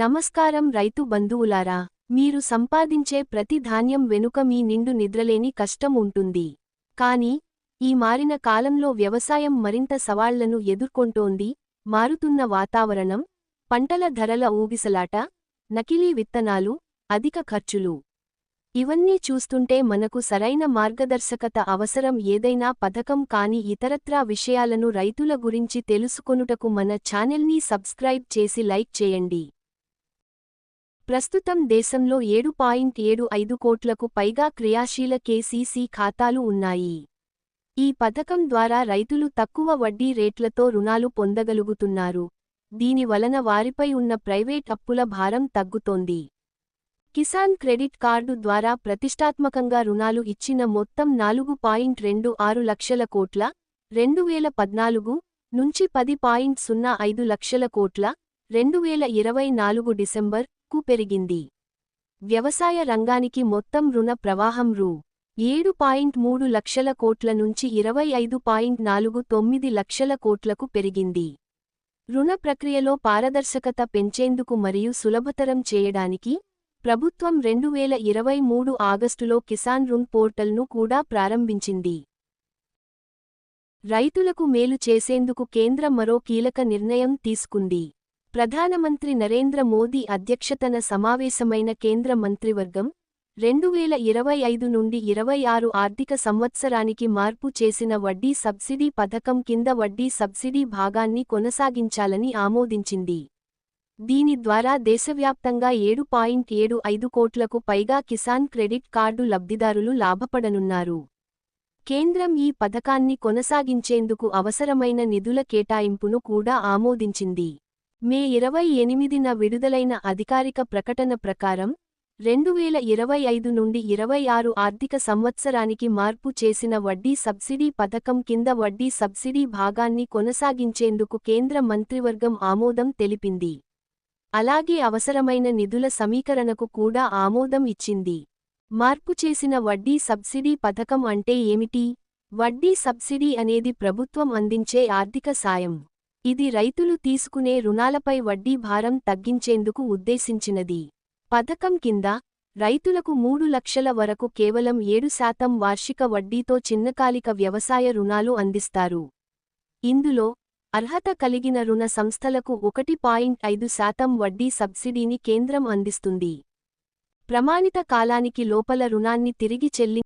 నమస్కారం రైతు బంధువులారా, మీరు సంపాదించే ప్రతి ధాన్యం వెనుక మీ నిండు నిద్రలేని కష్టం ఉంటుంది. కానీ ఈ మారిన కాలంలో వ్యవసాయం మరింత సవాళ్లను ఎదుర్కొంటోంది. మారుతున్న వాతావరణం, పంటల ధరల ఊగిసలాట, నకిలీ విత్తనాలు, అధిక ఖర్చులు. ఇవన్నీ చూస్తుంటే మనకు సరైన మార్గదర్శకత అవసరం. ఏదైనా పథకం కానీ ఇతరత్రా విషయాలను రైతుల గురించి తెలుసుకొనుటకు మన ఛానెల్ని సబ్స్క్రైబ్ చేసి లైక్ చేయండి. ప్రస్తుతం దేశంలో 7.75 కోట్లకు పైగా క్రియాశీల కేసీసీ ఖాతాలు ఉన్నాయి. ఈ పథకం ద్వారా రైతులు తక్కువ వడ్డీ రేట్లతో రుణాలు పొందగలుగుతున్నారు. దీని వలన వారిపై ఉన్న ప్రైవేట్ అప్పుల భారం తగ్గుతోంది. కిసాన్ క్రెడిట్ కార్డు ద్వారా ప్రతిష్టాత్మకంగా రుణాలు ఇచ్చిన మొత్తం 4.26 లక్షల కోట్ల 2014 నుంచి 10.05 లక్షల కోట్ల 2024 డిసెంబర్ కు పెరిగింది. వ్యవసాయ రంగానికి మొత్తం రుణ ప్రవాహం రూ. 7.3 లక్షల కోట్ల నుంచి 25.49 లక్షల కోట్లకు పెరిగింది. రుణ ప్రక్రియలో పారదర్శకత పెంచేందుకు మరియు సులభతరం చేయడానికి ప్రభుత్వం 2023 ఆగస్టులో కిసాన్ రుణ్ పోర్టల్ను కూడా ప్రారంభించింది. రైతులకు మేలు చేసేందుకు కేంద్రం మరో కీలక నిర్ణయం తీసుకుంది. ప్రధానమంత్రి నరేంద్ర మోదీ అధ్యక్షతన సమావేశమైన కేంద్ర మంత్రివర్గం 2025 నుండి 26 ఆర్థిక సంవత్సరానికి మార్పు చేసిన వడ్డీ సబ్సిడీ పథకం కింద వడ్డీ సబ్సిడీ భాగాన్ని కొనసాగించాలని ఆమోదించింది. దీని ద్వారా దేశవ్యాప్తంగా 7.75 కోట్లకు పైగా కిసాన్ క్రెడిట్ కార్డు లబ్ధిదారులు లాభపడనున్నారు. కేంద్రం ఈ పథకాన్ని కొనసాగించేందుకు అవసరమైన నిధుల కేటాయింపును కూడా ఆమోదించింది. మే 28న విడుదలైన అధికారిక ప్రకటన ప్రకారం 2025 నుండి 26 ఆర్థిక సంవత్సరానికి మార్పు చేసిన వడ్డీ సబ్సిడీ పథకం కింద వడ్డీ సబ్సిడీ భాగాన్ని కొనసాగించేందుకు కేంద్ర మంత్రివర్గం ఆమోదం తెలిపింది. అలాగే అవసరమైన నిధుల సమీకరణకు కూడా ఆమోదం ఇచ్చింది. మార్పు చేసిన వడ్డీ సబ్సిడీ పథకం అంటే ఏమిటి? వడ్డీ సబ్సిడీ అనేది ప్రభుత్వం అందించే ఆర్థిక సాయం. ఇది రైతులు తీసుకునే రుణాలపై వడ్డీ భారం తగ్గించేందుకు ఉద్దేశించినది. పథకం కింద రైతులకు 3 లక్షల వరకు కేవలం 7% వార్షిక వడ్డీతో చిన్నకాలిక వ్యవసాయ రుణాలు అందిస్తారు. ఇందులో అర్హత కలిగిన రుణ సంస్థలకు 1.5% వడ్డీ సబ్సిడీని కేంద్రం అందిస్తుంది. ప్రమాణిత కాలానికి లోపల రుణాన్ని తిరిగి చెల్లించే